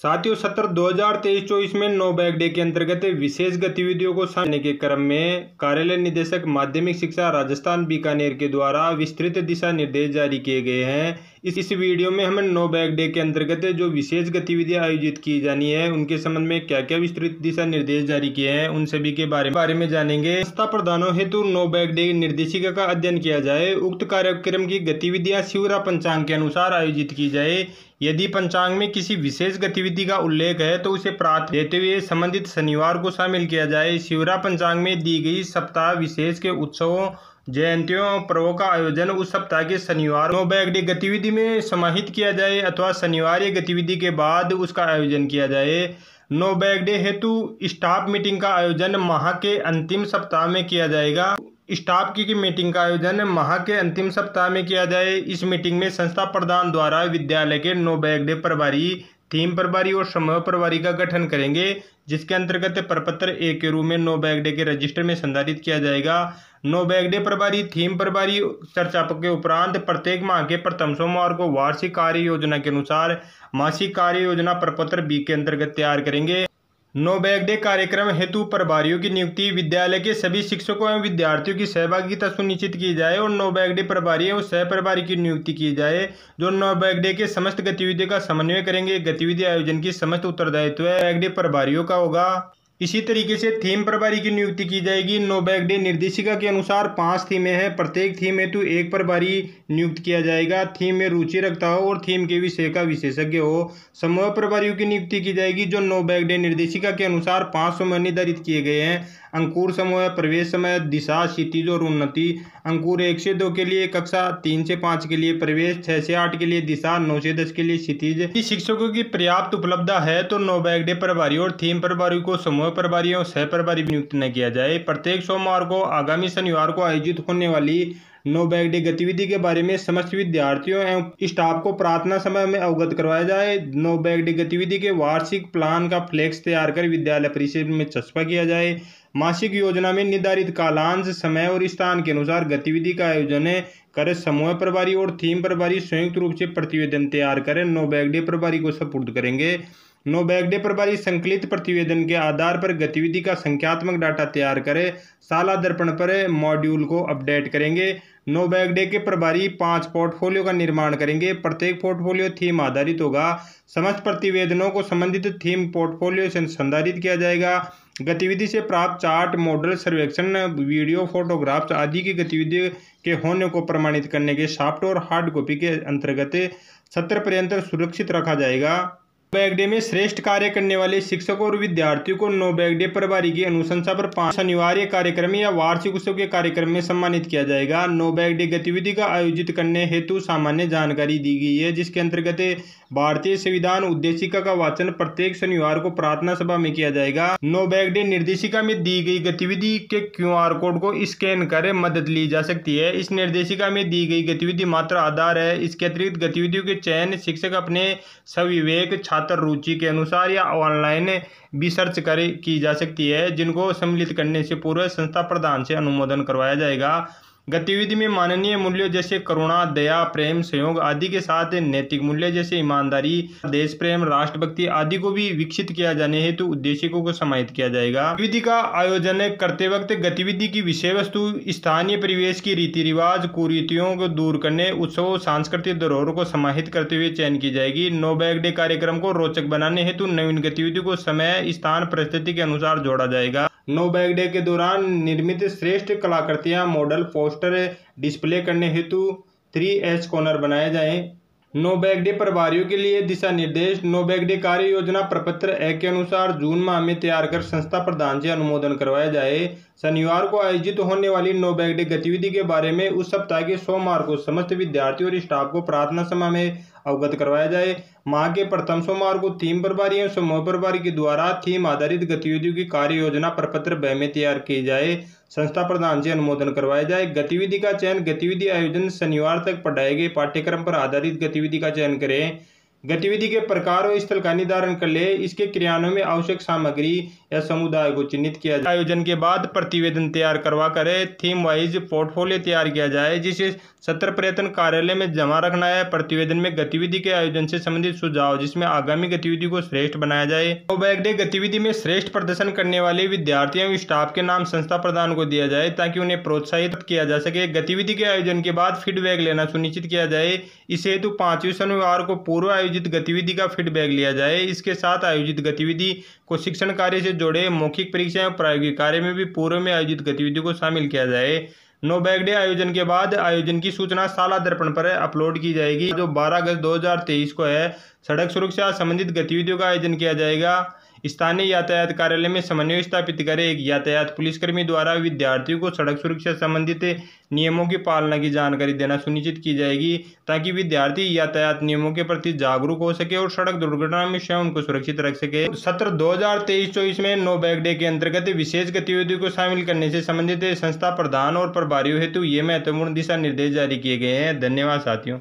साथियों, सत्र 2023-24 में नो बैग डे के अंतर्गत विशेष गतिविधियों को शामिल करने के क्रम में कार्यालय निदेशक माध्यमिक शिक्षा राजस्थान बीकानेर के द्वारा विस्तृत दिशा निर्देश जारी किए गए हैं। इस वीडियो में हम नो बैग डे के अंतर्गत जो विशेष गतिविधियां आयोजित की जानी है उनके संबंध में क्या क्या विस्तृत दिशा निर्देश जारी किए हैं उन सभी के बारे में जानेंगे। संस्था प्रधानों हेतु नो बैग डे निर्देशिका का अध्ययन किया जाए। उक्त कार्यक्रम की गतिविधियां शिवरा पंचांग के अनुसार आयोजित की जाए। यदि पंचांग में किसी विशेष गतिविधि का उल्लेख है तो उसे प्राथमिकता देते हुए संबंधित शनिवार को शामिल किया जाए। शिवरा पंचांग में दी गई सप्ताह विशेष के उत्सवों, जयंतियों और पर्वों का आयोजन उस सप्ताह के शनिवार नो बैग डे गतिविधि में समाहित किया जाए अथवा शनिवार गतिविधि के बाद उसका आयोजन किया जाए। नो बैग डे हेतु स्टाफ मीटिंग का आयोजन माह के अंतिम सप्ताह में किया जाएगा। स्टाफ की मीटिंग का आयोजन माह के अंतिम सप्ताह में किया जाए। इस मीटिंग में संस्था प्रधान द्वारा विद्यालय के नो बैग डे प्रभारी, थीम प्रभारी और समूह प्रभारी का गठन करेंगे, जिसके अंतर्गत प्रपत्र 1 के रूप में नो बैग डे के रजिस्टर में संधारित किया जाएगा। नो बैग डे प्रभारी, थीम प्रभारी चर्चा के उपरांत प्रत्येक माह के प्रथम सोमवार को वार्षिक कार्य योजना के अनुसार मासिक कार्य योजना प्रपत्र बी के अंतर्गत तैयार करेंगे। नो बैग डे कार्यक्रम हेतु प्रभारियों की नियुक्ति विद्यालय के सभी शिक्षकों एवं विद्यार्थियों की सहभागिता सुनिश्चित की जाए और नो बैग डे प्रभारी एवं सह प्रभारी की नियुक्ति की जाए, जो नो बैग डे के समस्त गतिविधियों का समन्वय करेंगे। गतिविधि आयोजन की समस्त उत्तरदायित्व बैग डे प्रभारियों का होगा। इसी तरीके से थीम प्रभारी की नियुक्ति की जाएगी। नो बैग डे निर्देशिका के अनुसार 5 थीमें हैं। प्रत्येक थीम हेतु 1 प्रभारी नियुक्त किया जाएगा। थीम में रुचि रखता हो और थीम के विषय का विशेषज्ञ हो। समूह प्रभारियों की नियुक्ति की जाएगी, जो नो बैग डे निर्देशिका के अनुसार 5 समूह निर्धारित किए गए हैं। अंकुर समूह, प्रवेश समय, दिशा, क्षितिज और उन्नति। अंकुर 1 से 2 के लिए, कक्षा 3 से 5 के लिए प्रवेश, 6 से 8 के लिए दिशा, 9 से 10 के लिए क्षितिज। यदि शिक्षकों की पर्याप्त उपलब्धता है तो नो बैग डे प्रभारी और थीम प्रभारी को समूह प्रभारी और सह प्रभारी नियुक्त न किया जाए। प्रत्येक सोमवार को आगामी शनिवार को आयोजित होने वाली नो बैग डे गतिविधि के बारे में समस्त विद्यार्थियों एवं स्टाफ को प्रार्थना समय में अवगत करवाया जाए। नो बैग डे गतिविधि के वार्षिक प्लान का फ्लेक्स तैयार कर विद्यालय परिसर में चस्पा किया जाए। मासिक योजना में निर्धारित कालांश, समय और स्थान के अनुसार गतिविधि का आयोजन कर समूह प्रभारी और थीम प्रभारी संयुक्त रूप से प्रतिवेदन तैयार कर नो बैग डे प्रभारी को सुपुर्द करेंगे। नो बैग डे प्रभारी संकलित प्रतिवेदन के आधार पर गतिविधि का संख्यात्मक डाटा तैयार करें, साला दर्पण पर मॉड्यूल को अपडेट करेंगे। नो बैग डे के प्रभारी 5 पोर्टफोलियो का निर्माण करेंगे। प्रत्येक पोर्टफोलियो थीम आधारित होगा। समस्त प्रतिवेदनों को संबंधित थीम पोर्टफोलियो से संधारित किया जाएगा। गतिविधि से प्राप्त चार्ट, मॉडल, सर्वेक्षण, वीडियो, फोटोग्राफ्स आदि की गतिविधि के होने को प्रमाणित करने के सॉफ्ट और हार्ड कॉपी के अंतर्गत सत्र पर्यंत सुरक्षित रखा जाएगा। नो बैग डे में श्रेष्ठ कार्य करने वाले शिक्षकों और विद्यार्थियों को नो बैग डे प्रभारी की अनुशंसा पर 5 शनिवार कार्यक्रम या वार्षिक उत्सव के कार्यक्रम में सम्मानित किया जाएगा। नो बैग डे गतिविधि का आयोजित करने हेतु सामान्य जानकारी दी गई है, जिसके अंतर्गत भारतीय संविधान उद्देशिका का वाचन प्रत्येक शनिवार को प्रार्थना सभा में किया जाएगा। नो बैग डे निर्देशिका में दी गई गतिविधि के QR कोड को स्कैन कर मदद ली जा सकती है। इस निर्देशिका में दी गई गतिविधि मात्र आधार है। इसके अतिरिक्त गतिविधियों के चयन शिक्षक अपने सविवेक, छात्र रुचि के अनुसार या ऑनलाइन भी सर्च कर की जा सकती है, जिनको सम्मिलित करने से पूर्व संस्था प्रधान से अनुमोदन करवाया जाएगा। गतिविधि में माननीय मूल्यों जैसे करुणा, दया, प्रेम, सहयोग आदि के साथ नैतिक मूल्य जैसे ईमानदारी, देश प्रेम, राष्ट्रभक्ति आदि को भी विकसित किया जाने हेतु उद्देश्यों को समाहित किया जाएगा। गतिविधि का आयोजन करते वक्त गतिविधि की विषय वस्तु स्थानीय परिवेश की रीति रिवाज, कुरीतियों को दूर करने, उत्सवों, सांस्कृतिक धरोहरों को समाहित करते हुए चयन की जाएगी। नो बैग डे कार्यक्रम को रोचक बनाने हेतु नवीन गतिविधि को समय, स्थान, परिस्थिति के अनुसार जोड़ा जाएगा। नो बैग डे के दौरान निर्मित श्रेष्ठ कलाकृतियां, मॉडल, पोस्टर डिस्प्ले करने हेतु 3S कॉर्नर बनाए जाएं। नो बैग डे प्रभारियों के लिए दिशा निर्देश। नो बैग डे कार्य योजना प्रपत्र 1 के अनुसार जून माह में तैयार कर संस्था प्रधान से अनुमोदन करवाया जाए। शनिवार को आयोजित होने वाली नो बैग डे गतिविधि के बारे में उस सप्ताह के सोमवार को समस्त विद्यार्थियों और स्टाफ को प्रार्थना सभा में अवगत करवाया जाए। माह के प्रथम सोमवार को थीम प्रभारी एवं समूह प्रभारी के द्वारा थीम आधारित गतिविधियों की कार्य योजना प्रपत्र 2 में तैयार की जाए, संस्था प्रधान से अनुमोदन करवाया जाए। गतिविधि का चयन। गतिविधि आयोजन शनिवार तक पढ़ाए गए पाठ्यक्रम पर आधारित गतिविधि का चयन करें। गतिविधि के प्रकार और स्थल का निर्धारण कर ले। इसके क्रियान्वयन में आवश्यक सामग्री या समुदाय को चिन्हित किया जाए। आयोजन के बाद प्रतिवेदन तैयार करवा कर थीम वाइज पोर्टफोलियो तैयार किया जाए, जिसे सत्र पर्यटन कार्यालय में जमा रखना है। प्रतिवेदन में गतिविधि के आयोजन से संबंधित सुझाव, जिसमें आगामी गतिविधि को श्रेष्ठ बनाया जाए। नो बैग डे गतिविधि में श्रेष्ठ प्रदर्शन करने वाले विद्यार्थियों एवं स्टाफ के नाम संस्था प्रधान को दिया जाए, ताकि उन्हें प्रोत्साहित किया जा सके। गतिविधि के आयोजन के बाद फीडबैक लेना सुनिश्चित किया जाए। इस हेतु 5वें शनिवार को पूर्व आयोजित गतिविधि का फीडबैक लिया जाए। इसके साथ आयोजित गतिविधि को शिक्षण कार्य से जोड़े मौखिक परीक्षा एवं प्रायोगिक कार्य में भी पूर्व में आयोजित गतिविधि को शामिल किया जाए। नो बैग डे आयोजन के बाद आयोजन की सूचना साला दर्पण पर अपलोड की जाएगी, जो 12 अगस्त 2023 को है। सड़क सुरक्षा संबंधित गतिविधियों का आयोजन किया जाएगा। स्थानीय यातायात कार्यालय में समन्वय स्थापित करें। एक यातायात पुलिसकर्मी द्वारा विद्यार्थियों को सड़क सुरक्षा संबंधित नियमों की पालना की जानकारी देना सुनिश्चित की जाएगी, ताकि विद्यार्थी यातायात नियमों के प्रति जागरूक हो सके और सड़क दुर्घटना में स्वयं को सुरक्षित रख सके। सत्र 2023-24 में नो बैग डे के अंतर्गत विशेष गतिविधियों को शामिल करने से संबंधित संस्था प्रधान और प्रभारियों हेतु ये महत्वपूर्ण दिशा निर्देश जारी किए गए हैं। धन्यवाद साथियों।